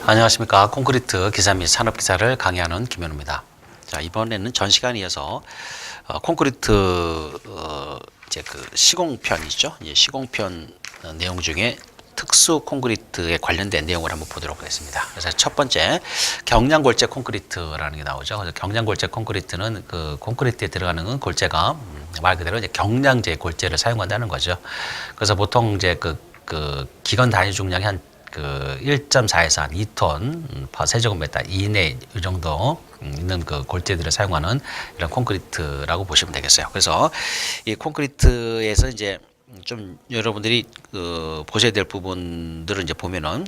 안녕하십니까. 콘크리트 기사 및 산업 기사를 강의하는 김현우입니다. 자, 이번에는 전 시간에 이어서 콘크리트 이제 그 시공편이죠. 이제 시공편 내용 중에 특수 콘크리트에 관련된 내용을 한번 보도록 하겠습니다. 그래서 첫 번째 경량골재 콘크리트라는 게 나오죠. 그래서 경량골재 콘크리트는 그 콘크리트에 들어가는 골재가 말 그대로 이제 경량제 골재를 사용한다는 거죠. 그래서 보통 이제 그 기건 단위 중량이 한 1.4에서 한 2톤 per 세제곱미터 이내 이 정도 있는 그 골재들을 사용하는 이런 콘크리트라고 보시면 되겠어요. 그래서 이 콘크리트에서 이제 좀 여러분들이 보셔야 될 부분들을 이제 보면은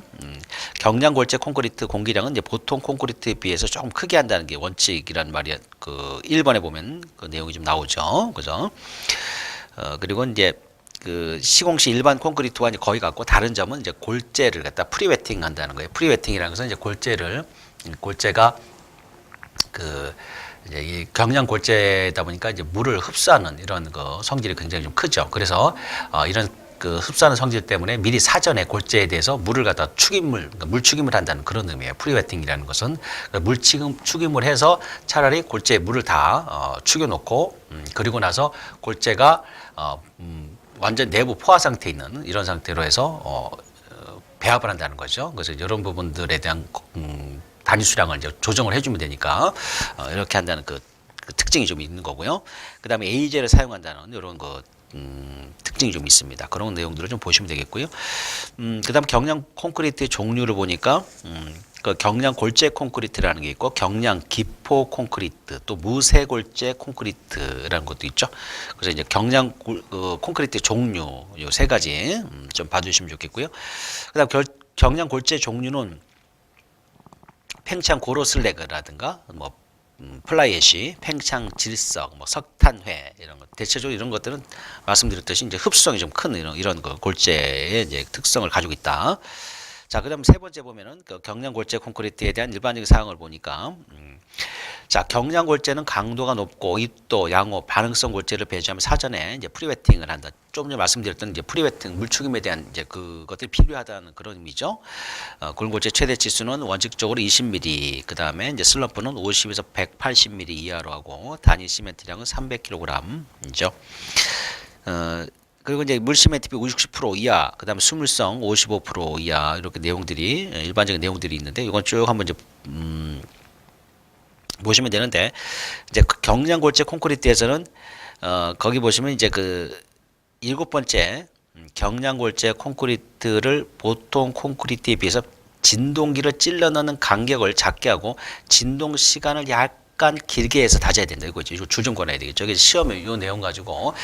경량 골재 콘크리트 공기량은 이제 보통 콘크리트에 비해서 조금 크게 한다는 게 원칙이란 말이 1번에 보면 그 내용이 좀 나오죠. 그죠? 그리고 이제 그 시공시 일반 콘크리트와 이제 거의 같고 다른 점은 이제 골재를 갖다 프리웨팅 한다는 거예요. 프리웨팅이라는 것은 이제 골재가 이제 이 경량 골재다 보니까 이제 물을 흡수하는 이런 그 성질이 굉장히 좀 크죠. 그래서 이런 그 흡수하는 성질 때문에 미리 사전에 골재에 대해서 물을 갖다 그러니까 물 축임을 한다는 그런 의미예요. 프리웨팅이라는 것은 물 축임을 해서 차라리 골재에 물을 다 축여놓고 그리고 나서 골재가 완전 내부 포화 상태에 있는 이런 상태로 해서 배합을 한다는 거죠. 그래서 이런 부분들에 대한 단위 수량을 이제 조정을 해주면 되니까 이렇게 한다는 그 특징이 좀 있는 거고요. 그 다음에 에이젤을 사용한다는 이런 특징이 좀 있습니다. 그런 내용들을 좀 보시면 되겠고요. 그 다음 경량 콘크리트의 종류를 보니까 그 경량 골재 콘크리트라는 게 있고 경량 기포 콘크리트 또 무쇠 골재 콘크리트라는 것도 있죠. 그래서 이제 경량 콘크리트 종류 요 세 가지 좀 봐주시면 좋겠고요. 그다음 경량 골재 종류는 팽창 고로슬래그라든가 뭐 플라이애쉬, 팽창 질석, 뭐 석탄회 이런 것 대체적으로 이런 것들은 말씀드렸듯이 이제 흡수성이 좀 큰 이런 그 골재의 이제 특성을 가지고 있다. 자, 그다음 세 번째 보면은 그 경량 골재 콘크리트에 대한 일반적인 사항을 보니까 자, 경량 골재는 강도가 높고 입도, 양호, 반응성 골재를 배제하면 사전에 이제 프리웨팅을 한다. 조금 전에 말씀드렸던 이제 프리웨팅 물축임에 대한 이제 그것들이 필요하다는 그런 의미죠. 골골재 최대 치수는 원칙적으로 20mm, 그 다음에 이제 슬럼프는 50에서 180mm 이하로 하고 단위 시멘트량은 300kg이죠. 그리고 이제 물 시멘트 비 60% 이하, 그 다음에 수물성 55% 이하 이렇게 내용들이 일반적인 내용들이 있는데 이건 쭉 한번 이제 보시면 되는데 이제 경량 골재 콘크리트에서는 거기 보시면 이제 그 7번째 경량 골재 콘크리트를 보통 콘크리트에 비해서 진동기를 찔러 넣는 간격을 작게 하고 진동 시간을 약간 길게 해서 다져야 된다. 이거죠. 이거 주좀 권해야 되겠죠. 이게 시험에 이 내용 가지고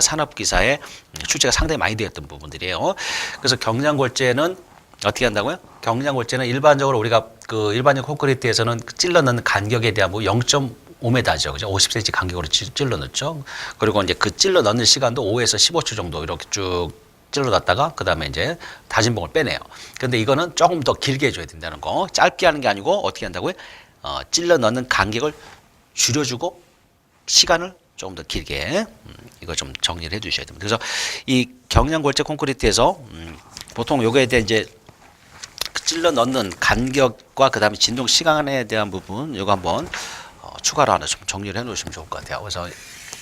산업 기사에 출제가 상당히 많이 되었던 부분들이에요. 그래서 경량 골재는 어떻게 한다고요? 경량 골재는 일반적으로 우리가 그 일반적 콘크리트에서는 찔러 넣는 간격에 대한 뭐 0.5m죠. 그죠? 50cm 간격으로 찔러 넣죠. 그리고 이제 그 찔러 넣는 시간도 5에서 15초 정도 이렇게 쭉 찔러 놨다가 그다음에 이제 다진 봉을 빼내요. 근데 이거는 조금 더 길게 해줘야 된다는 거. 짧게 하는 게 아니고 어떻게 한다고요? 찔러 넣는 간격을 줄여주고 시간을 조금 더 길게 이거 좀 정리를 해 두셔야 됩니다. 그래서 이 경량 골재 콘크리트에서 보통 요거에 대해 이제 찔러 넣는 간격과 그 다음에 진동 시간에 대한 부분 이거 한번 추가로 하나 좀 정리를 해 놓으시면 좋을 것 같아요. 그래서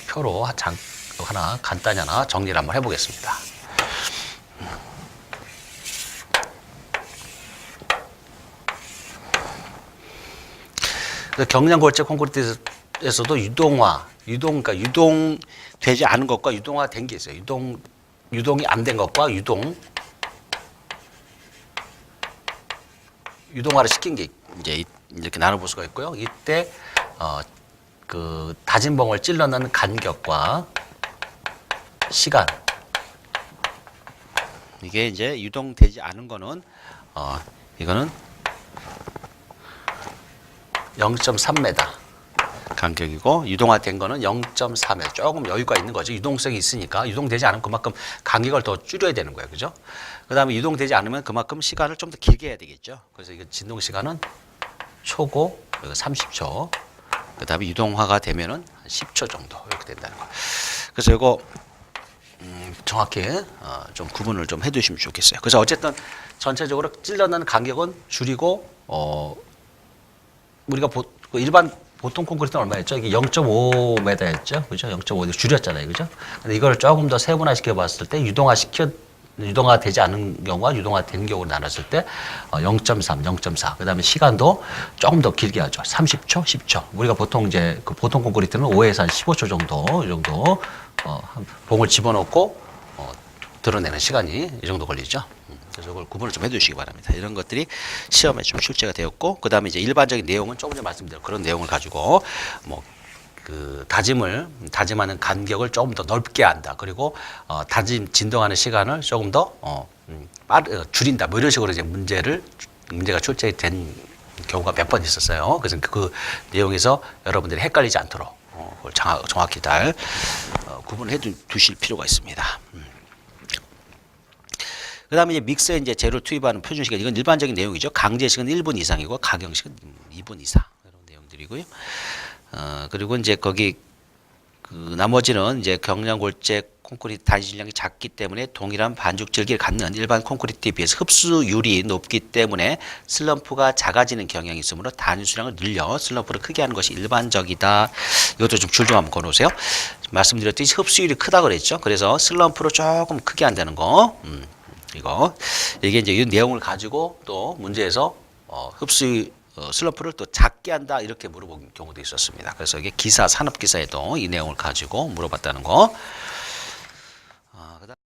표로 하나 간단히 하나 정리를 한번 해보겠습니다. 경량 골재 콘크리트에서도 그러니까 유동되지 않은 것과 유동화된 게 있어요. 유동이 안 된 것과 유동화를 시킨 게 이제 이렇게 나눠볼 수가 있고요. 이때 그 다진 봉을 찔러 넣는 간격과 시간 이게 이제 유동되지 않은 거는 이거는 0.3m 간격이고 유동화된 거는 0.4m 조금 여유가 있는 거죠. 유동성이 있으니까 유동되지 않으면 그만큼 간격을 더 줄여야 되는 거예요. 그죠? 그 다음에 유동되지 않으면 그만큼 시간을 좀 더 길게 해야 되겠죠. 그래서 이거 진동 시간은 초고 30초 그 다음에 유동화가 되면은 10초 정도 이렇게 된다는 거. 그래서 이거 정확히 좀 구분을 좀 해두시면 좋겠어요. 그래서 어쨌든 전체적으로 찔러넣는 간격은 줄이고 우리가 그 일반 보통 콘크리트는 얼마였죠? 이게 0.5m였죠, 그죠? 0.5 줄였잖아요, 그죠? 근데 이걸 조금 더 세분화시켜 봤을 때 유동화되지 않은 경우와 유동화된 경우를 나눴을 때 0.3, 0.4. 그다음에 시간도 조금 더 길게 하죠. 30초, 10초. 우리가 보통 이제 그 보통 콘크리트는 5에서 한 15초 정도 이 정도 봉을 집어넣고 드러내는 시간이 이 정도 걸리죠. 그래서 이걸 구분을 좀 해두시기 바랍니다. 이런 것들이 시험에 좀 출제가 되었고, 그 다음에 이제 일반적인 내용은 조금 전에 말씀드린 그런 내용을 가지고 뭐 그 다짐하는 간격을 조금 더 넓게 한다. 그리고 진동하는 시간을 조금 더 줄인다. 뭐 이런 식으로 이제 문제가 출제된 경우가 몇 번 있었어요. 그래서 그 내용에서 여러분들이 헷갈리지 않도록 그걸 정확히 잘 구분해 두실 필요가 있습니다. 그 다음에 이제 믹스에 이제 재료를 투입하는 표준시간, 이건 일반적인 내용이죠. 강제식은 1분 이상이고 가경식은 2분 이상. 이런 내용들이고요. 그리고 이제 거기 그 나머지는 이제 경량골재 콘크리트 단위 질량이 작기 때문에 동일한 반죽 질기를 갖는 일반 콘크리트에 비해서 흡수율이 높기 때문에 슬럼프가 작아지는 경향이 있으므로 단위 수량을 늘려 슬럼프를 크게 하는 것이 일반적이다. 이것도 좀 줄 좀 한번 걸어오세요. 말씀드렸듯이 흡수율이 크다 그랬죠. 그래서 슬럼프를 조금 크게 한다는 거. 이게 이제 이 내용을 가지고 또 문제에서 슬럼프를 또 작게 한다 이렇게 물어본 경우도 있었습니다. 그래서 이게 산업기사에도 이 내용을 가지고 물어봤다는 거.